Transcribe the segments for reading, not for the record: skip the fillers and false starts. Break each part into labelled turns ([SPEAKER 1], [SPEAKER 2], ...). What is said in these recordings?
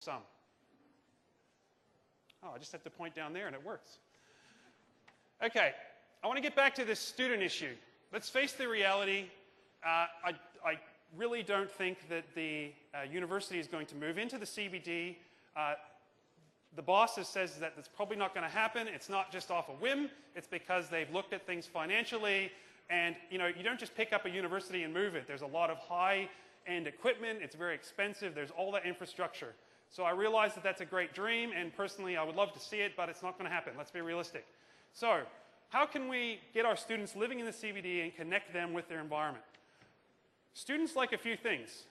[SPEAKER 1] some. Oh, I just have to point down there and it works. Okay, I want to get back to this student issue. Let's face the reality. I really don't think that the university is going to move into the CBD. The boss says that that's probably not going to happen. It's not just off a whim. It's because they've looked at things financially. And you don't just pick up a university and move it. There's a lot of high-end equipment. It's very expensive. There's all that infrastructure. So I realize that that's a great dream, and personally I would love to see it, but it's not going to happen. Let's be realistic. So how can we get our students living in the CBD and connect them with their environment? Students like a few things.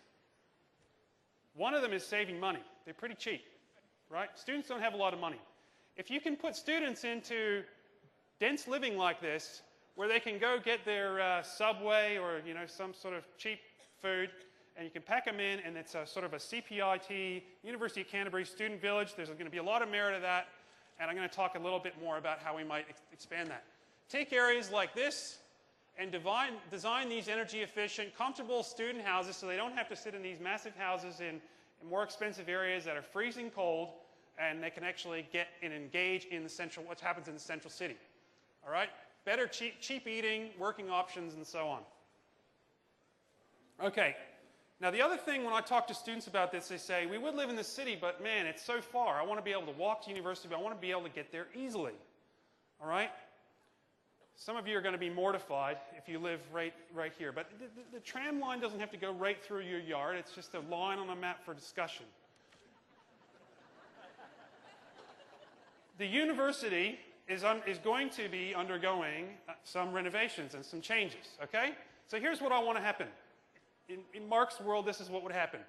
[SPEAKER 1] One of them is saving money. They're pretty cheap, right? Students don't have a lot of money. If you can put students into dense living like this, where they can go get their Subway or some sort of cheap food, and you can pack them in, and it's a sort of a CPIT, University of Canterbury Student Village. There's going to be a lot of merit of that, and I'm going to talk a little bit more about how we might expand that. Take areas like this and design these energy-efficient, comfortable student houses so they don't have to sit in these massive houses in more expensive areas that are freezing cold, and they can actually get and engage in what happens in the central city. All right? Better cheap eating, working options, and so on. Okay. Now, the other thing when I talk to students about this, they say, we would live in the city, but man, it's so far. I want to be able to walk to university, but I want to be able to get there easily. All right? Some of you are going to be mortified if you live right here. But the tram line doesn't have to go right through your yard. It's just a line on a map for discussion. The university is going to be undergoing some renovations and some changes. Okay? So here's what I want to happen. In Mark's world, this is what would happen.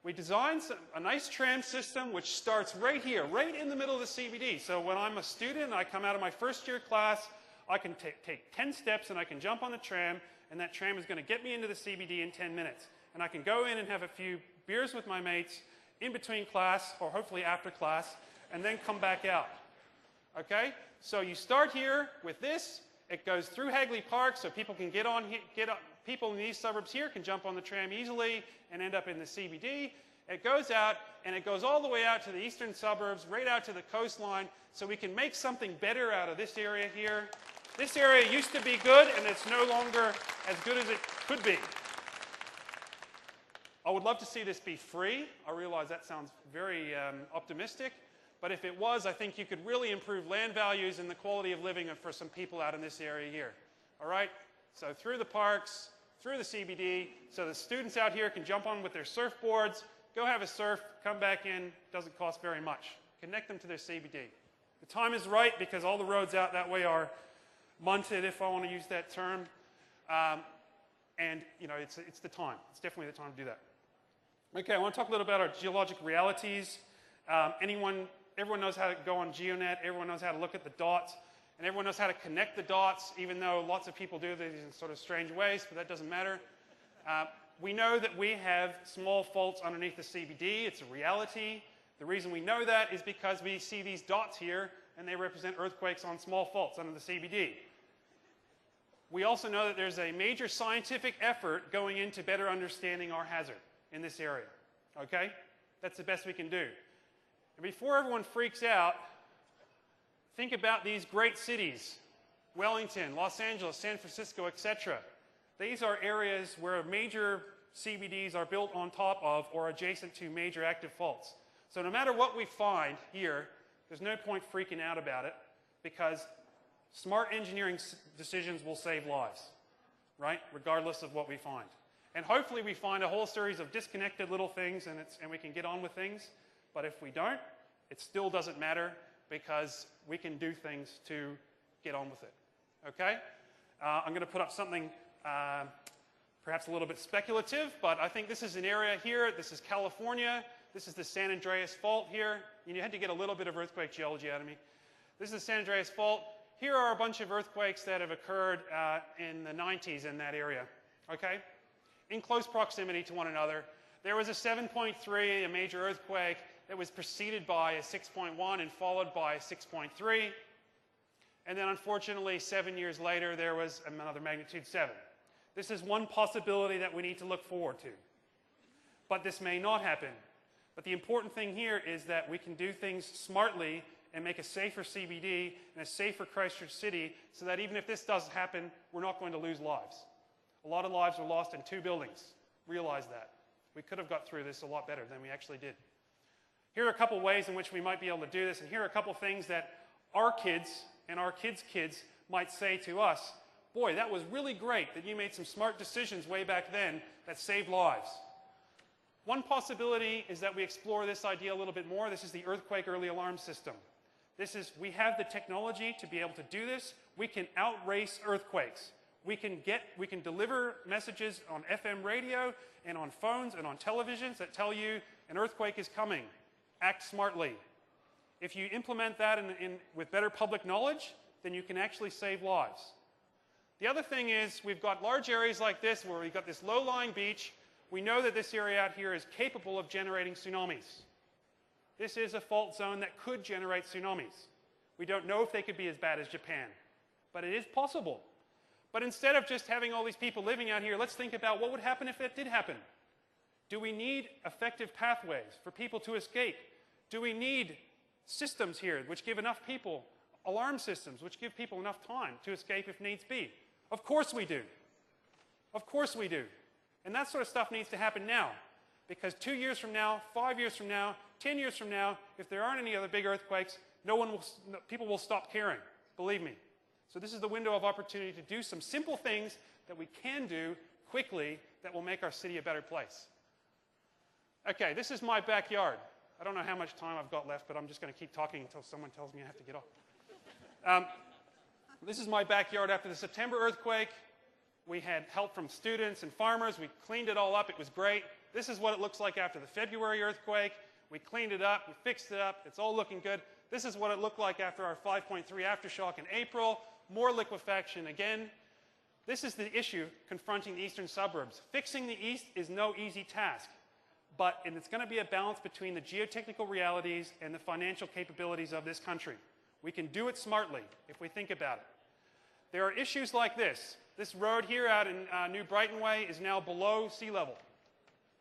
[SPEAKER 1] We designed a nice tram system which starts right here, right in the middle of the CBD. So when I'm a student and I come out of my first year class, I can take 10 steps and I can jump on the tram, and that tram is going to get me into the CBD in 10 minutes. And I can go in and have a few beers with my mates in between class, or hopefully after class, and then come back out. Okay? So you start here with this. It goes through Hagley Park so people can get on. People in these suburbs here can jump on the tram easily and end up in the CBD. It goes out, and it goes all the way out to the eastern suburbs, right out to the coastline, so we can make something better out of this area here. This area used to be good, and it's no longer as good as it could be. I would love to see this be free. I realize that sounds very optimistic, but if it was, I think you could really improve land values and the quality of living for some people out in this area here. All right? So through the parks, through the CBD, so the students out here can jump on with their surfboards, go have a surf, come back in, doesn't cost very much. Connect them to their CBD. The time is right because all the roads out that way are munted, if I want to use that term. And it's the time. It's definitely the time to do that. Okay, I want to talk a little about our geologic realities. Everyone knows how to go on GeoNet. Everyone knows how to look at the dots. And everyone knows how to connect the dots, even though lots of people do these in sort of strange ways, but that doesn't matter. We know that we have small faults underneath the CBD. It's a reality. The reason we know that is because we see these dots here, and they represent earthquakes on small faults under the CBD. We also know that there's a major scientific effort going into better understanding our hazard in this area. Okay? That's the best we can do. And before everyone freaks out, think about these great cities, Wellington, Los Angeles, San Francisco, etc. These are areas where major CBDs are built on top of or adjacent to major active faults. So no matter what we find here, there's no point freaking out about it because smart engineering decisions will save lives, right? Regardless of what we find. And hopefully we find a whole series of disconnected little things and we can get on with things. But if we don't, it still doesn't matter because we can do things to get on with it. Okay? I'm going to put up something perhaps a little bit speculative, but I think this is an area here. This is California. This is the San Andreas Fault here. You had to get a little bit of earthquake geology out of me. This is the San Andreas Fault. Here are a bunch of earthquakes that have occurred in the 90s in that area. Okay? In close proximity to one another. There was a 7.3, a major earthquake, that was preceded by a 6.1 and followed by a 6.3. And then unfortunately, 7 years later, there was another magnitude 7. This is one possibility that we need to look forward to. But this may not happen. But the important thing here is that we can do things smartly and make a safer CBD and a safer Christchurch City so that even if this does happen, we're not going to lose lives. A lot of lives were lost in 2 buildings. Realize that. We could have got through this a lot better than we actually did. Here are a couple ways in which we might be able to do this, and here are a couple things that our kids and our kids' kids might say to us. Boy, that was really great that you made some smart decisions way back then that saved lives. One possibility is that we explore this idea a little bit more. This is the earthquake early alarm system. We have the technology to be able to do this. We can outrace earthquakes. We can deliver messages on FM radio and on phones and on televisions that tell you an earthquake is coming. Act smartly. If you implement that with better public knowledge, then you can actually save lives. The other thing is we've got large areas like this where we've got this low-lying beach. We know that this area out here is capable of generating tsunamis. This is a fault zone that could generate tsunamis. We don't know if they could be as bad as Japan, but it is possible. But instead of just having all these people living out here, let's think about what would happen if that did happen. Do we need effective pathways for people to escape? Do we need systems here which give enough people, alarm systems, which give people enough time to escape if needs be? Of course we do. Of course we do. And that sort of stuff needs to happen now. Because 2 years from now, 5 years from now, 10 years from now, if there aren't any other big earthquakes, people will stop caring. Believe me. So this is the window of opportunity to do some simple things that we can do quickly that will make our city a better place. Okay, this is my backyard. I don't know how much time I've got left, but I'm just going to keep talking until someone tells me I have to get off. This is my backyard after the September earthquake. We had help from students and farmers. We cleaned it all up. It was great. This is what it looks like after the February earthquake. We cleaned it up. We fixed it up. It's all looking good. This is what it looked like after our 5.3 aftershock in April. More liquefaction again. This is the issue confronting the eastern suburbs. Fixing the east is no easy task, and it's going to be a balance between the geotechnical realities and the financial capabilities of this country. We can do it smartly if we think about it. There are issues like this. This road here out in New Brighton Way is now below sea level.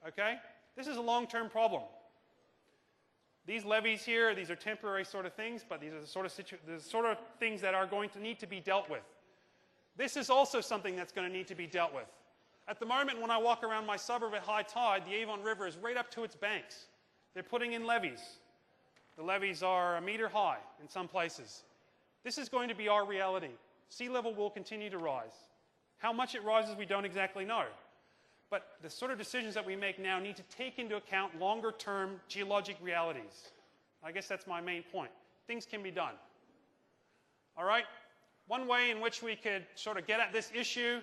[SPEAKER 1] Okay? This is a long-term problem. These levees here, these are temporary sort of things, but these are the sort of things that are going to need to be dealt with. This is also something that's going to need to be dealt with. At the moment, when I walk around my suburb at high tide, the Avon River is right up to its banks. They're putting in levees. The levees are a meter high in some places. This is going to be our reality. Sea level will continue to rise. How much it rises, we don't exactly know. But the sort of decisions that we make now need to take into account longer-term geologic realities. I guess that's my main point. Things can be done. All right? One way in which we could sort of get at this issue,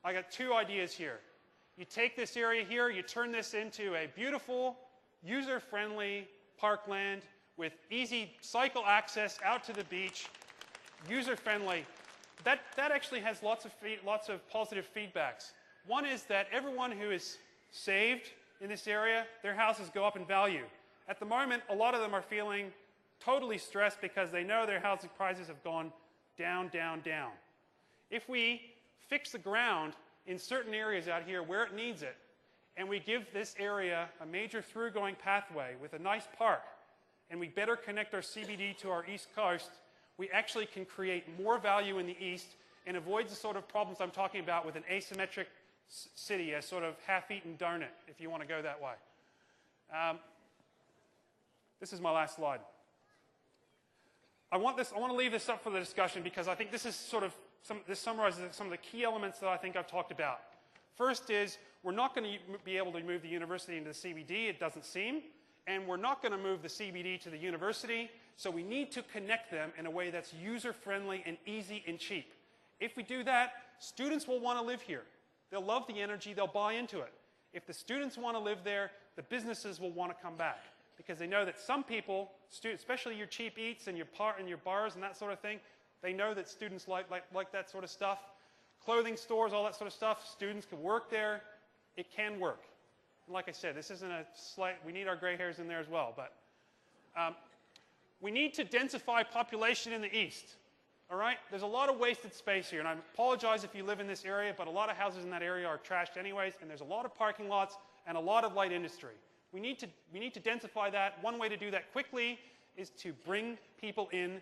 [SPEAKER 1] I got 2 ideas here. You take this area here, you turn this into a beautiful, user-friendly parkland with easy cycle access out to the beach, user-friendly. That actually has lots of positive feedbacks. One is that everyone who is saved in this area, their houses go up in value. At the moment, a lot of them are feeling totally stressed because they know their housing prices have gone down, down, down. If we fix the ground in certain areas out here where it needs it, and we give this area a major through-going pathway with a nice park, and we better connect our CBD to our east coast, we actually can create more value in the east and avoid the sort of problems I'm talking about with an asymmetric city, a sort of half-eaten donut, if you want to go that way. This is my last slide. I want to leave this up for the discussion because I think this is this summarizes some of the key elements that I think I've talked about. First is, we're not going to be able to move the university into the CBD, it doesn't seem, and we're not going to move the CBD to the university, so we need to connect them in a way that's user-friendly and easy and cheap. If we do that, students will want to live here. They'll love the energy, they'll buy into it. If the students want to live there, the businesses will want to come back because they know that some people, especially your cheap eats and your bars and that sort of thing, they know that students like that sort of stuff. Clothing stores, all that sort of stuff, students can work there. It can work. And like I said, this isn't we need our gray hairs in there as well, but we need to densify population in the east. All right? There's a lot of wasted space here, and I apologize if you live in this area, but a lot of houses in that area are trashed anyways, and there's a lot of parking lots and a lot of light industry. We need to densify that. One way to do that quickly is to bring people in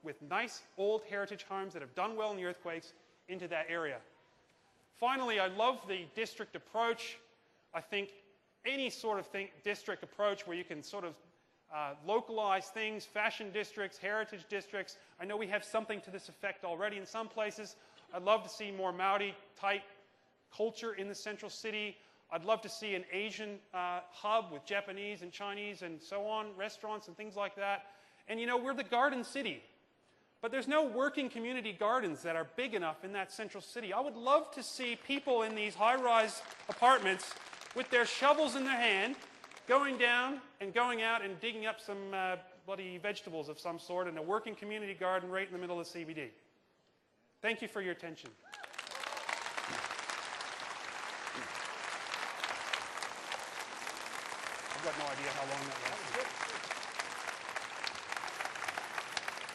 [SPEAKER 1] with nice old heritage homes that have done well in the earthquakes into that area. Finally, I love the district approach. I think any sort of district approach where you can sort of localize things, fashion districts, heritage districts. I know we have something to this effect already in some places. I'd love to see more Maori-type culture in the central city. I'd love to see an Asian hub with Japanese and Chinese and so on, restaurants and things like that. And you know, we're the garden city, but there's no working community gardens that are big enough in that central city. I would love to see people in these high-rise apartments with their shovels in their hand, going down and going out and digging up some bloody vegetables of some sort in a working community garden right in the middle of the CBD. Thank you for your attention. I've got no idea how long that was.